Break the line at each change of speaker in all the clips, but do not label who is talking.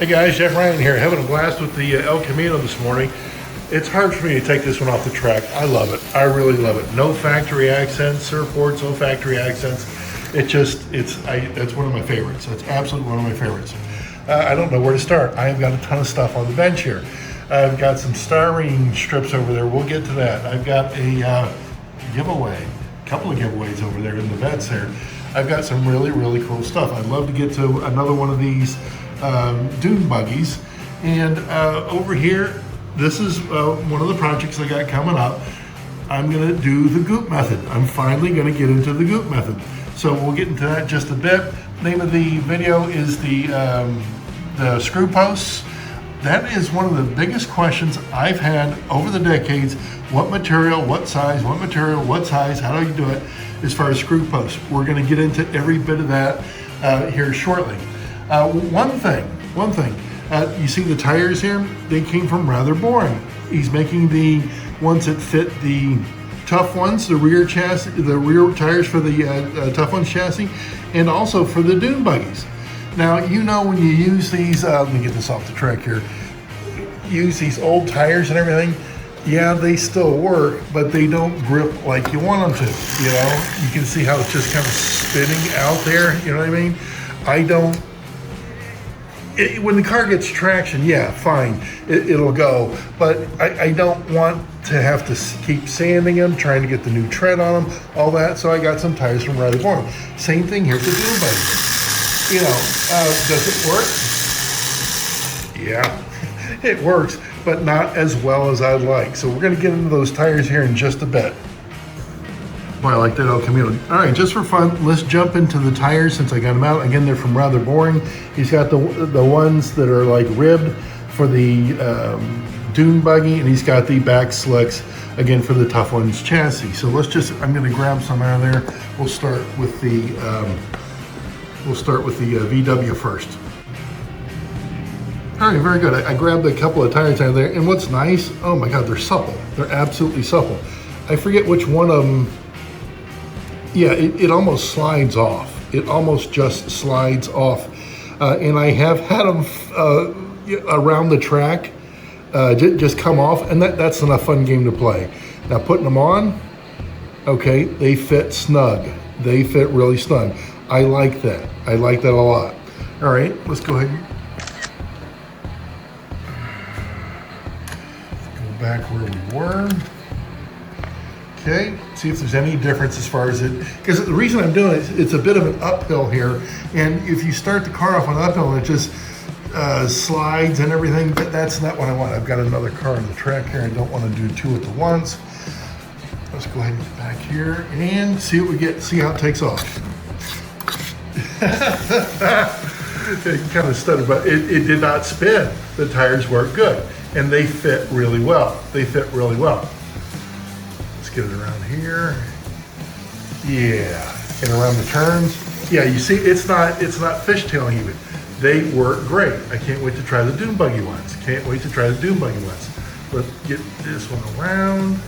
Hey guys, Jeff Ryan here, having a blast with the El Camino this morning. It's hard for me to take this one off the track. I love it. I really love it. No factory accents, surfboards, no factory accents. It's one of my favorites. It's absolutely one of my favorites. I don't know where to start. I've got a ton of stuff on the bench here. I've got some styrene strips over there. We'll get to that. I've got a giveaway, a couple of giveaways over there in the vents there. I've got some really, really cool stuff. I'd love to get to another one of these Dune buggies. And over here, this is one of the projects I got coming up. I'm gonna do the goop method. I'm finally gonna get into the goop method. So we'll get into that in just a bit. Name of the video is the screw posts. That is one of the biggest questions I've had over the decades. What material, what size, what material, what size, how do you do it as far as screw posts? We're gonna get into every bit of that here shortly. One thing, you see the tires here? They came from Rather Boring. He's making the ones that fit the Tough Ones, the rear chassis, the rear tires for the Tough Ones chassis, and also for the Dune buggies. Now, you know when you use these, let me get this off the track here, use these old tires and everything, yeah, they still work, but they don't grip like you want them to, you know? You can see how it's just kind of spinning out there, you know what I mean? When the car gets traction, yeah, fine, it'll go. But I don't want to have to keep sanding them, trying to get the new tread on them, all that. So I got some tires from Rather Boring. Same thing here for Dune buggy. You know, does it work? Yeah, it works, but not as well as I'd like. So we're gonna get into those tires here in just a bit. Boy, I like that El Camino. All right, just for fun, let's jump into the tires since I got them out. Again, they're from Rather Boring. He's got the ones that are like ribbed for the Dune buggy, and he's got the back slicks, again, for the Tough Ones chassis. So I'm gonna grab some out of there. We'll start with the VW first. All right, very good. I grabbed a couple of tires out of there, and what's nice, oh my God, they're supple. They're absolutely supple. I forget which one of them. Yeah, it almost slides off. It almost just slides off. And I have had them around the track just come off, and that's enough fun game to play. Now putting them on, okay, they fit snug. They fit really snug. I like that. I like that a lot. All right, let's go ahead and go back where we were. Okay, see if there's any difference as far as it, because the reason I'm doing it, it's a bit of an uphill here, and if you start the car off on an uphill and it just slides and everything, that's not what I want. I've got another car on the track here. I don't want to do two at the once. Let's go ahead and get back here and see what we get, see how it takes off. It kind of stuttered, but it did not spin. The tires work good, and they fit really well. They fit really well. Get it around here. Yeah, and around the turns. Yeah, you see, it's not fishtailing even. They work great. I can't wait to try the Dune buggy ones. Can't wait to try the Dune buggy ones. Let's get this one around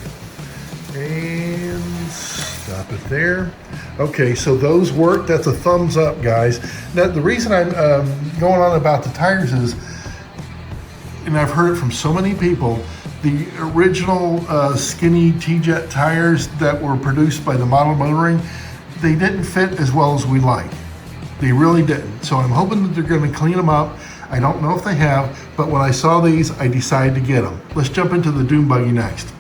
and stop it there. Okay, so those work. That's a thumbs up, guys. Now, the reason I'm going on about the tires is, and I've heard it from so many people, the original skinny T-Jet tires that were produced by the Model Motoring, they didn't fit as well as we like. They really didn't. So I'm hoping that they're going to clean them up. I don't know if they have, but when I saw these, I decided to get them. Let's jump into the Dune buggy next.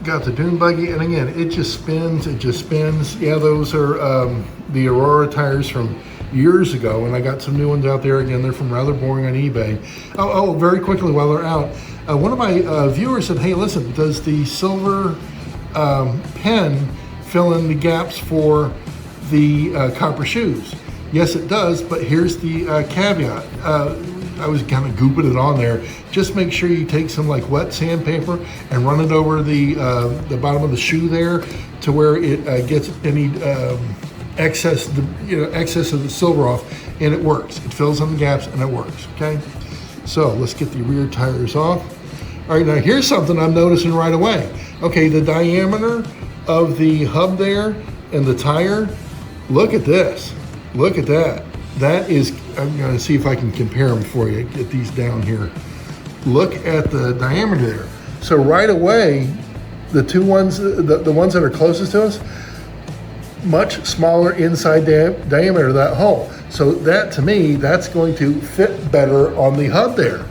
Got the Dune buggy, and again, it just spins, it just spins. Yeah, those are the Aurora tires from years ago, and I got some new ones out there. Again, they're from Rather Boring on eBay. Oh, very quickly while they're out, one of my viewers said, hey, listen, does the silver pen fill in the gaps for the copper shoes? Yes, it does, but here's the caveat. I was kind of gooping it on there. Just make sure you take some like wet sandpaper and run it over the bottom of the shoe there to where it gets any excess of the silver off, and it works. It fills in the gaps and it works, okay? So let's get the rear tires off. All right, now here's something I'm noticing right away. Okay, the diameter of the hub there and the tire, look at this. Look at that. That is, I'm going to see if I can compare them for you. Get these down here. Look at the diameter there. So right away, the two ones, the ones that are closest to us, much smaller inside diameter of that hole. So that, to me, that's going to fit better on the hub there.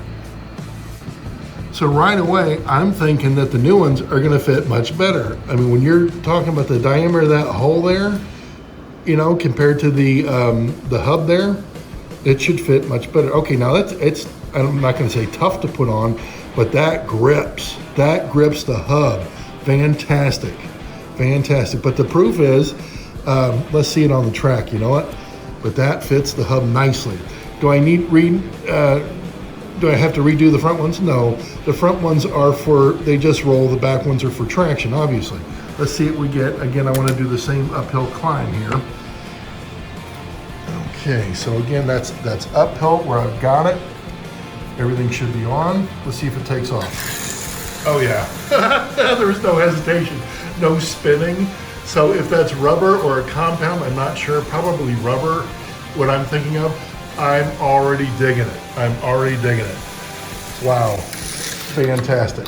So right away, I'm thinking that the new ones are gonna fit much better. I mean, when you're talking about the diameter of that hole there, you know, compared to the hub there, it should fit much better. Okay, now it's I'm not gonna say tough to put on, but that grips the hub. Fantastic, fantastic. But the proof is, let's see it on the track, you know what? But that fits the hub nicely. Do I have to redo the front ones? No, the front ones are they just roll, the back ones are for traction, obviously. Let's see what we get. Again, I wanna do the same uphill climb here. Okay, so again, that's uphill where I've got it. Everything should be on. Let's see if it takes off. Oh yeah, there's no hesitation, no spinning. So if that's rubber or a compound, I'm not sure, probably rubber, what I'm thinking of. I'm already digging it. I'm already digging it. Wow, fantastic.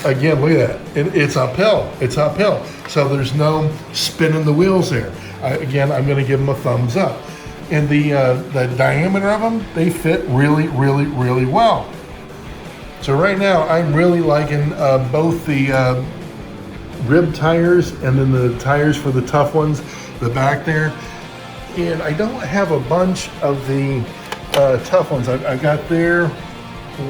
Again, look at that. It's uphill. It's uphill. So there's no spinning the wheels there. Again, I'm going to give them a thumbs up. And the diameter of them, they fit really, really, really well. So right now, I'm really liking both the rib tires and then the tires for the tough ones, the back there. And I don't have a bunch of the tough ones. I got there,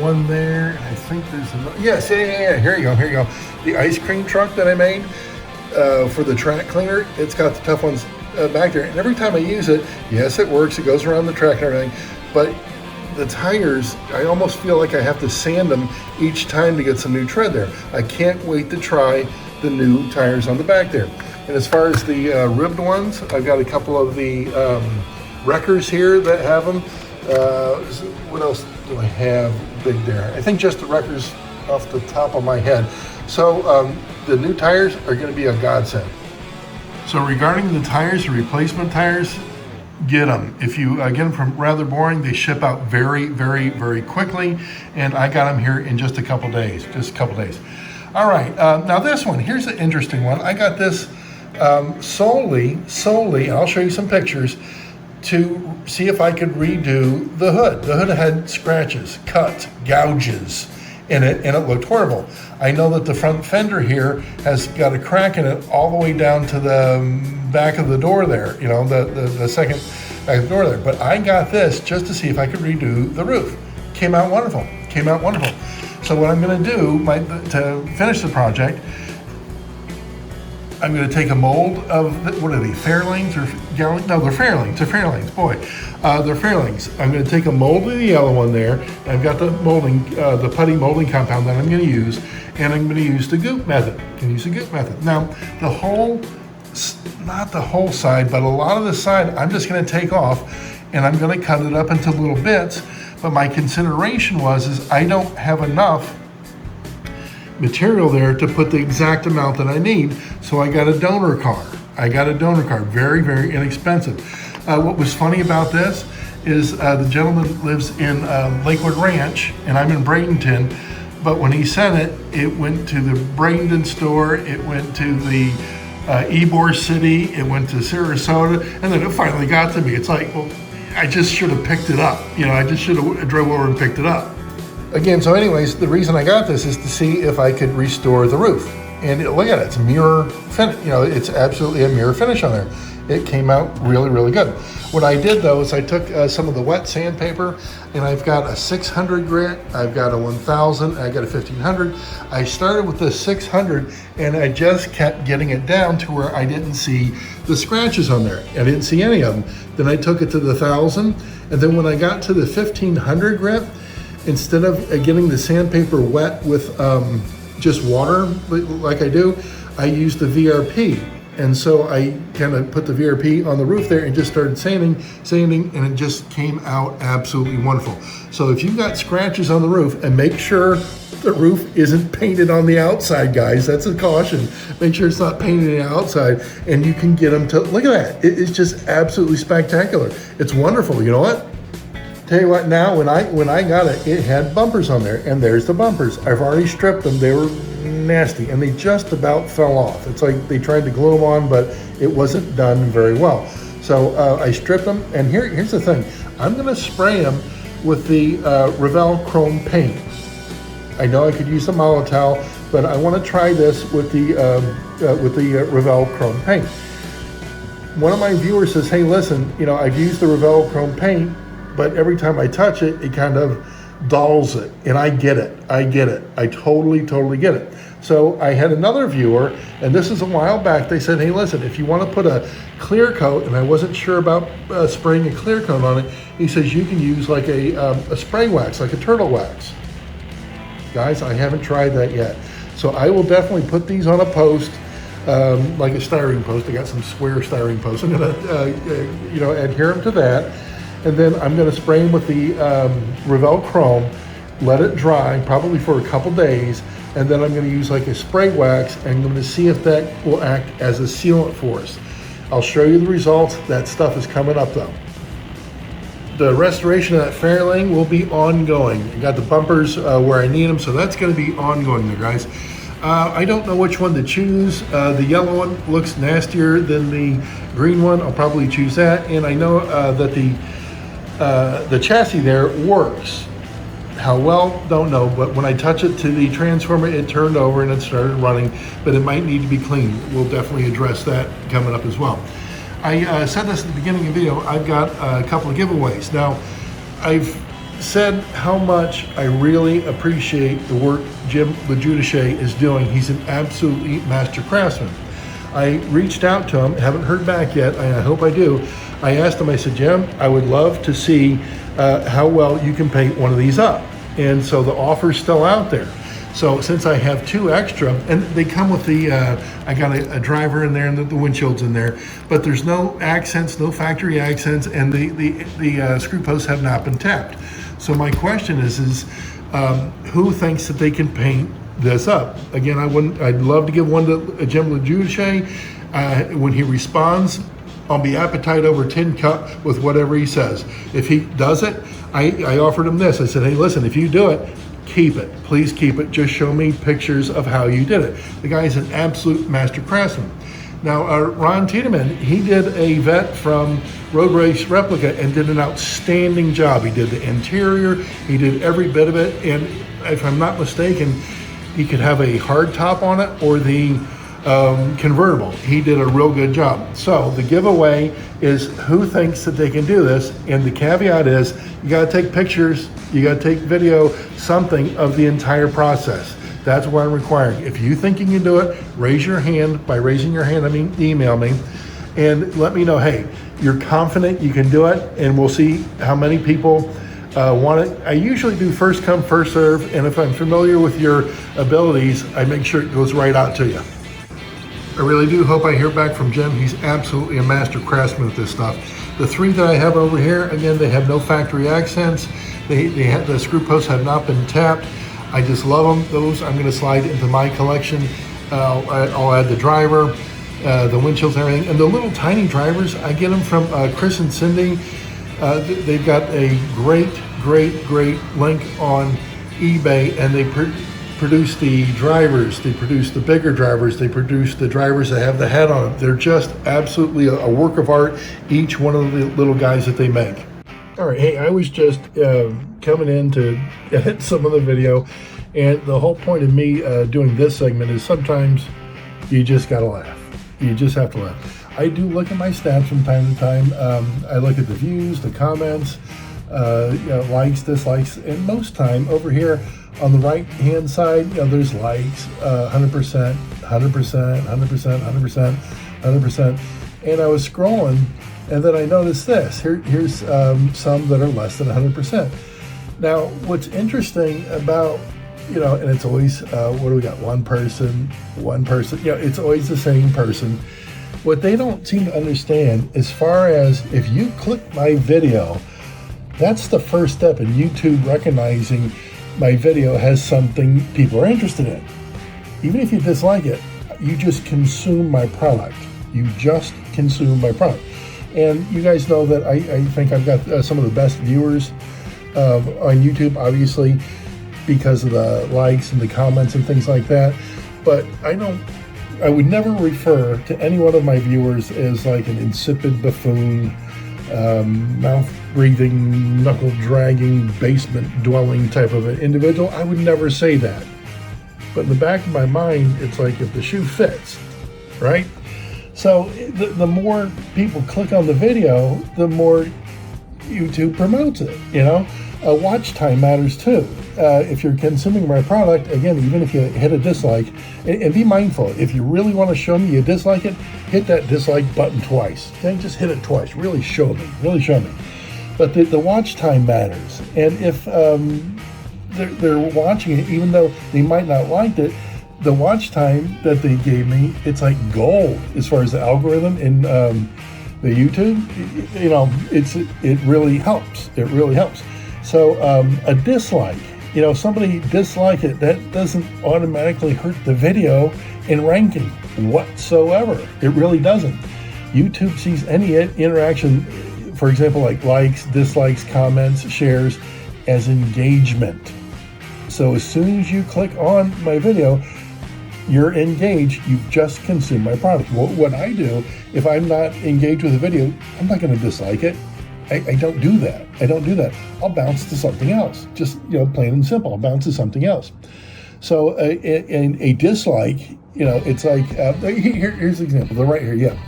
one there, and I think there's another. Yes, yeah. Here you go. The ice cream truck that I made for the track cleaner, it's got the tough ones back there. And every time I use it, yes, it works. It goes around the track and everything. But the tires, I almost feel like I have to sand them each time to get some new tread there. I can't wait to try the new tires on the back there. And as far as the ribbed ones, I've got a couple of the wreckers here that have them. What else do I have big there? I think just the wreckers off the top of my head. So the new tires are going to be a godsend. So regarding the tires, the replacement tires, get them. If you get them from Rather Boring, they ship out very, very, very quickly. And I got them here in just a couple days. All right, now this one, here's an interesting one. I got this solely, I'll show you some pictures, to see if I could redo the hood. The hood had scratches, cuts, gouges in it, and it looked horrible. I know that the front fender here has got a crack in it all the way down to the back of the door there, you know, the second back of the door there. But I got this just to see if I could redo the roof. Came out wonderful. So what I'm gonna do to finish the project, I'm going to take a mold of, what are they, Fairlings or Gallon? No, they're Fairlings. Boy. They're Fairlings. I'm going to take a mold of the yellow one there. I've got the molding, the putty molding compound that I'm going to use, and I'm going to use the goop method. Now, the whole, not the whole side, but a lot of the side, I'm just going to take off, and I'm going to cut it up into little bits. But my consideration is I don't have enough material there to put the exact amount that I need, so I got a donor car. Very, very inexpensive. What was funny about this is the gentleman lives in Lakewood Ranch, and I'm in Bradenton, but when he sent it, it went to the Bradenton store, it went to the Ybor City, it went to Sarasota, and then it finally got to me. It's like, well, I just should have picked it up. You know, I just should have drove over and picked it up. Again, so anyways, the reason I got this is to see if I could restore the roof. And look at it, it's a mirror finish. You know, it's absolutely a mirror finish on there. It came out really, really good. What I did though is I took some of the wet sandpaper, and I've got a 600 grit, I've got a 1000, I got a 1500. I started with the 600, and I just kept getting it down to where I didn't see the scratches on there. I didn't see any of them. Then I took it to the 1000, and then when I got to the 1500 grit, instead of getting the sandpaper wet with just water like I do, I used the VRP. And so I kind of put the VRP on the roof there and just started sanding, and it just came out absolutely wonderful. So if you've got scratches on the roof, and make sure the roof isn't painted on the outside, guys. That's a caution. Make sure it's not painted on the outside, and you can get them to, look at that. It is just absolutely spectacular. It's wonderful. You know what? Tell you what, now when I got it, it had bumpers on there, and there's the bumpers. I've already stripped them. They were nasty, and they just about fell off. It's like they tried to glue them on, but it wasn't done very well. So I stripped them, and here's the thing. I'm gonna spray them with the Revel Chrome paint. I know I could use the Molotow, but I wanna try this with the Revel Chrome paint. One of my viewers says, hey, listen, you know, I've used the Revel Chrome paint, but every time I touch it, it kind of dulls it. And I get it. I totally get it. So I had another viewer, and this is a while back, they said, hey, listen, if you want to put a clear coat, and I wasn't sure about spraying a clear coat on it, he says you can use like a spray wax, like a turtle wax. Guys, I haven't tried that yet. So I will definitely put these on a post, like a styrene post. I got some square styrene posts. I'm gonna, adhere them to that. And then I'm gonna spray them with the Revel Chrome, let it dry, probably for a couple days, and then I'm gonna use like a spray wax, and I'm gonna see if that will act as a sealant for us. I'll show you the results. That stuff is coming up though. The restoration of that fairing will be ongoing. I got the bumpers where I need them, so that's gonna be ongoing there, guys. I don't know which one to choose. The yellow one looks nastier than the green one. I'll probably choose that, and I know that the chassis there works. How well, don't know, but when I touch it to the transformer, it turned over and it started running, but it might need to be cleaned. We'll definitely address that coming up as well. I said this at the beginning of the video, I've got a couple of giveaways. Now, I've said how much I really appreciate the work Jim LaJudice is doing. He's an absolutely master craftsman. I reached out to him, haven't heard back yet, I hope I do. I asked him, I said, Jim, I would love to see how well you can paint one of these up. And so the offer's still out there. So since I have two extra, and they come with the, I got a driver in there and the windshield's in there, but there's no accents, no factory accents, and the screw posts have not been tapped. So my question is who thinks that they can paint this up? Again, I'd love to give one to Jim LaJudice. When he responds, I'll be appetite over tin cup with whatever he says. If he does it, I offered him this. I said, hey, listen, if you do it, keep it. Please keep it. Just show me pictures of how you did it. The guy's an absolute master craftsman. Now, Ron Tiedemann, he did a vet from Road Race Replica and did an outstanding job. He did the interior, he did every bit of it, and if I'm not mistaken, he could have a hard top on it or the convertible. He did a real good job. So the giveaway is who thinks that they can do this, and the caveat is you got to take pictures, you got to take video, something of the entire process. That's what I'm requiring. If you think you can do it, raise your hand. By raising your hand, I mean email me and let me know, hey, you're confident you can do it, and we'll see how many people want it. I usually do first come, first serve, and if I'm familiar with your abilities, I make sure it goes right out to you. I really do hope I hear back from Jim. He's absolutely a master craftsman at this stuff. The three that I have over here, again, they have no factory accents. The screw posts have not been tapped. I just love them. Those I'm going to slide into my collection. I'll add the driver, the windshields and everything. And the little tiny drivers, I get them from Chris and Cindy. They've got a great link on eBay, and they produce the drivers, they produce the bigger drivers, they produce the drivers that have the head on them. They're just absolutely a work of art, each one of the little guys that they make. All right, hey, I was just coming in to edit some of the video, and the whole point of me doing this segment is sometimes you just gotta laugh. You just have to laugh. I do look at my stats from time to time. I look at the views, the comments, likes, dislikes, and most time over here on the right hand side, there's likes, 100%, 100%, 100%, 100%, 100%. And I was scrolling, and then I noticed this. Here's some that are less than 100%. Now, what's interesting about, and it's always, what do we got? One person. It's always the same person. What they don't seem to understand, as far as if you click my video, that's the first step in YouTube recognizing my video has something people are interested in. Even if you dislike it, you just consume my product. You just consume my product. And you guys know that I think I've got some of the best viewers on YouTube, obviously, because of the likes and the comments and things like that. But I would never refer to any one of my viewers as like an insipid buffoon, mouth-breathing, knuckle-dragging, basement-dwelling type of an individual. I would never say that. But in the back of my mind, it's like if the shoe fits, right? So the more people click on the video, the more YouTube promotes it, you know? Watch time matters too. If you're consuming my product, again, even if you hit a dislike, and be mindful, if you really want to show me you dislike it, hit that dislike button twice. Okay, just hit it twice. Really show me. But the watch time matters. And if they're watching it, even though they might not like it, the watch time that they gave me, it's like gold as far as the algorithm in the YouTube. You know, it really helps. It really helps. So a dislike, you know, somebody dislike it, that doesn't automatically hurt the video in ranking whatsoever. It really doesn't. YouTube sees any interaction, for example, like likes, dislikes, comments, shares, as engagement. So as soon as you click on my video, you're engaged. You've just consumed my product. What I do, if I'm not engaged with a video, I'm not going to dislike it. I don't do that. I'll bounce to something else. Just, you know, plain and simple. I'll bounce to something else. So a dislike, you know, it's like, here's the example. They're right here, yeah.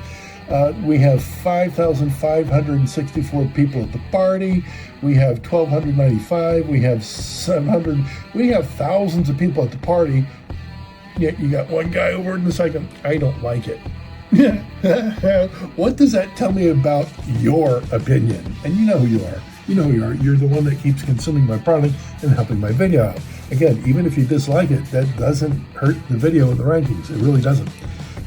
We have 5,564 people at the party. We have 1,295. We have 700. We have thousands of people at the party. Yet you got one guy over in the second. I don't like it. What does that tell me about your opinion? And you know who you are. You're the one that keeps consuming my product and helping my video out. Again, even if you dislike it, that doesn't hurt the video in the rankings. It really doesn't.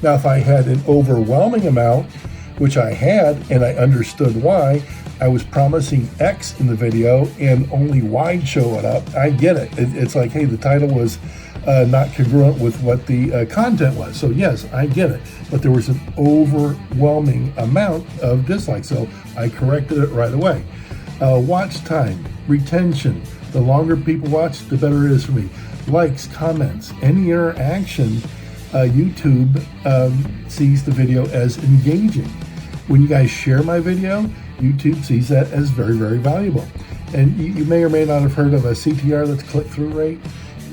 Now, if I had an overwhelming amount, which I had, and I understood why, I was promising X in the video and only Y showing up. I get it. It's like, hey, the title was not congruent with what the content was. So yes, I get it. But there was an overwhelming amount of dislikes. So I corrected it right away. Watch time, retention. The longer people watch, the better it is for me. Likes, comments, any interaction, YouTube sees the video as engaging. When you guys share my video, YouTube sees that as very, very valuable. And you may or may not have heard of a CTR, that's click-through rate.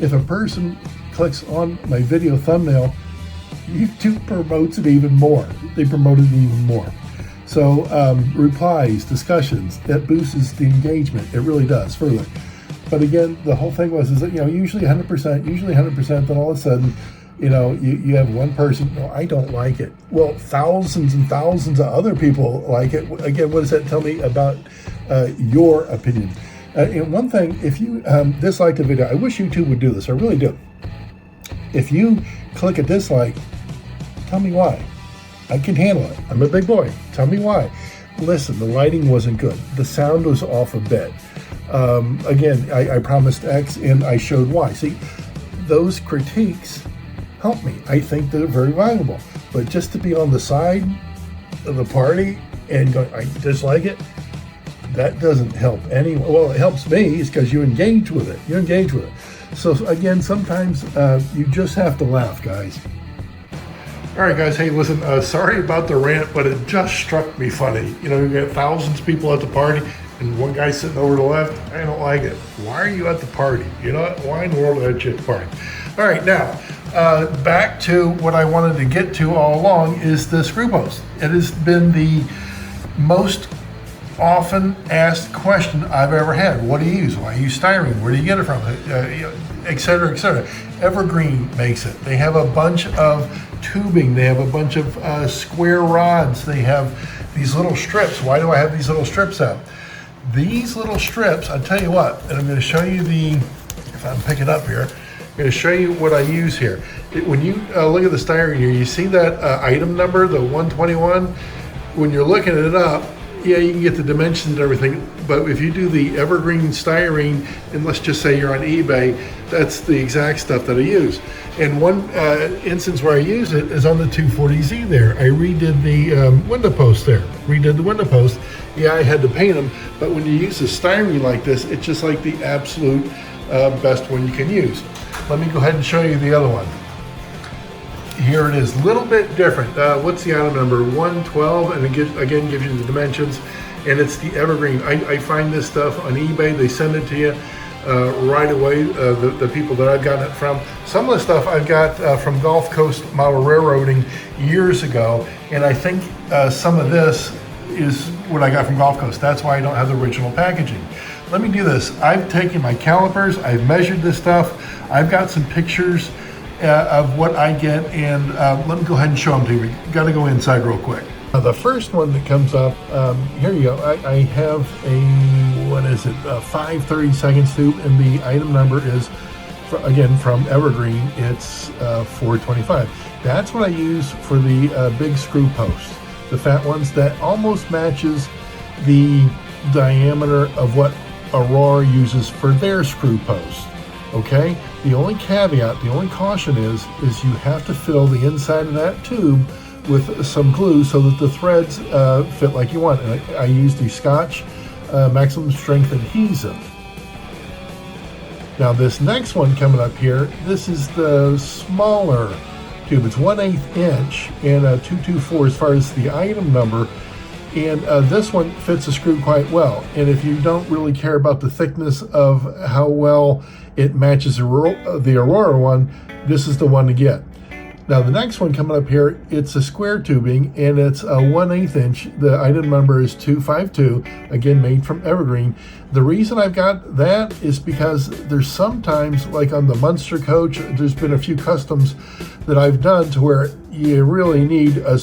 If a person clicks on my video thumbnail, YouTube promotes it even more. They promote it even more. So replies, discussions, that boosts the engagement. It really does further. But again, the whole thing is that, you know, usually 100%, then all of a sudden, you know, you have one person, no, I don't like it. Well, thousands and thousands of other people like it. Again, what does that tell me about your opinion? And one thing, if you dislike the video, I wish YouTube would do this, I really do. If you click a dislike, tell me why. I can handle it. I'm a big boy. Tell me why. Listen, the lighting wasn't good. The sound was off a bit. Again, I promised X and I showed Y. See, those critiques help me. I think they're very valuable. But just to be on the side of the party and go, I dislike it, that doesn't help anyone. Well, it helps me. It's because you engage with it. So again, sometimes you just have to laugh, guys. All right, guys. Hey, listen, sorry about the rant, but it just struck me funny. You know, you got thousands of people at the party and one guy sitting over to the left. I don't like it. Why are you at the party? You know, why in the world are you at the party? All right, now, back to what I wanted to get to all along is the screw post. It has been the most often asked question I've ever had. What do you use? Why use styrene? Where do you get it from? Et cetera, et cetera. Evergreen makes it. They have a bunch of tubing. They have a bunch of square rods. They have these little strips. Why do I have these little strips out? These little strips, I'll tell you what, and I'm going to show you if I'm picking up here, I'm going to show you what I use here. When you look at the styrene here, you see that item number, the 121? When you're looking it up, Yeah, you can get the dimensions and everything, but if you do the evergreen styrene, and let's just say you're on eBay, that's the exact stuff that I use. And one instance where I use it is on the 240Z there. I redid the window post there, redid the window post. Yeah, I had to paint them, but when you use the styrene like this, it's just like the absolute best one you can use. Let me go ahead and show you the other one. Here it is, a little bit different. What's the item number? 112, and it again gives you the dimensions, and it's the evergreen. I find this stuff on eBay. They send it to you right away, the people that I've gotten it from. Some of the stuff I've got from Gulf Coast Model Railroading years ago, and I think some of this is what I got from Gulf Coast. That's why I don't have the original packaging. Let me do this. I've taken my calipers, I've measured this stuff, I've got some pictures of what I get, and let me go ahead and show them to you. We got to go inside real quick. The first one that comes up, here you go. I have a, what is it, a 5/32 tube, and the item number is, again, from Evergreen. It's 425. That's what I use for the big screw posts, the fat ones that almost matches the diameter of what Aurora uses for their screw posts. Okay, the only caveat, the only caution is you have to fill the inside of that tube with some glue so that the threads fit like you want. And I use the Scotch maximum strength adhesive. Now this next one coming up here, this is the smaller tube. It's 1/8 inch and 224 as far as the item number. And this one fits the screw quite well. And if you don't really care about the thickness of how well it matches the Aurora one, this is the one to get. Now the next one coming up here, it's a square tubing, and it's a 1/8 inch. The item number is 252, again made from Evergreen. The reason I've got that is because there's sometimes, like on the Munster coach, there's been a few customs that I've done to where you really need a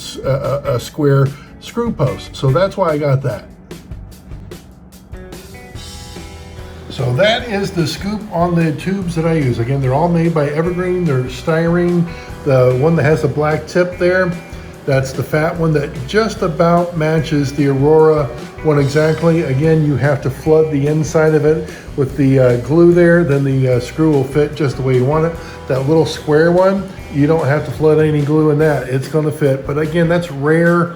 square screw post. So that's why I got that. So that is the scoop on the tubes that I use. Again, they're all made by Evergreen. They're styrene. The one that has a black tip there, that's the fat one that just about matches the Aurora one exactly. Again, you have to flood the inside of it with the glue there, then the screw will fit just the way you want it. That little square one, you don't have to flood any glue in that. It's going to fit. But again, that's rare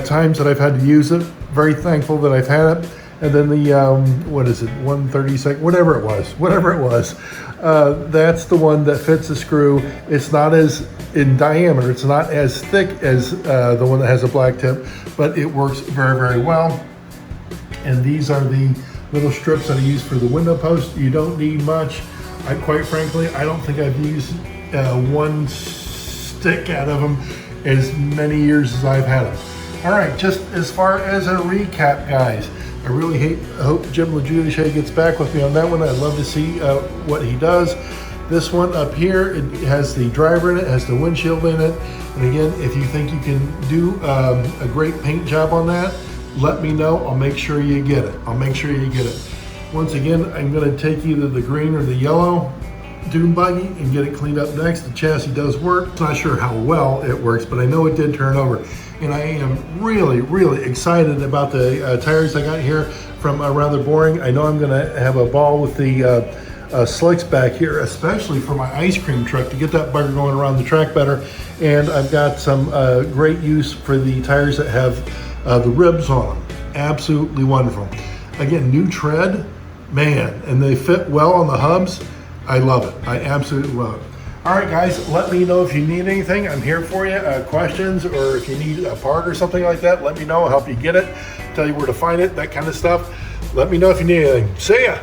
times that I've had to use it. Very thankful that I've had it. And then the, what is it, 1/32, whatever it was, that's the one that fits the screw. It's not as in diameter, it's not as thick as the one that has a black tip, but it works very, very well. And these are the little strips that I use for the window post. You don't need much. Quite frankly, I don't think I've used one stick out of them as many years as I've had them. All right, just as far as a recap, guys, I really hope Jim LaJudice gets back with me on that one. I'd love to see what he does. This one up here, it has the driver in it, has the windshield in it. And again, if you think you can do a great paint job on that, let me know. I'll make sure you get it. Once again, I'm going to take either the green or the yellow Dune Buggy and get it cleaned up next. The chassis does work. I'm not sure how well it works, but I know it did turn over. And I am really, really excited about the tires I got here from Rather Boring. I know I'm going to have a ball with the slicks back here, especially for my ice cream truck, to get that bugger going around the track better. And I've got some great use for the tires that have the ribs on them. Absolutely wonderful. Again, new tread, man, and they fit well on the hubs. I love it. I absolutely love it. All right, guys, let me know if you need anything. I'm here for you. Questions, or if you need a part or something like that, let me know. I'll help you get it, tell you where to find it, that kind of stuff. Let me know if you need anything. See ya.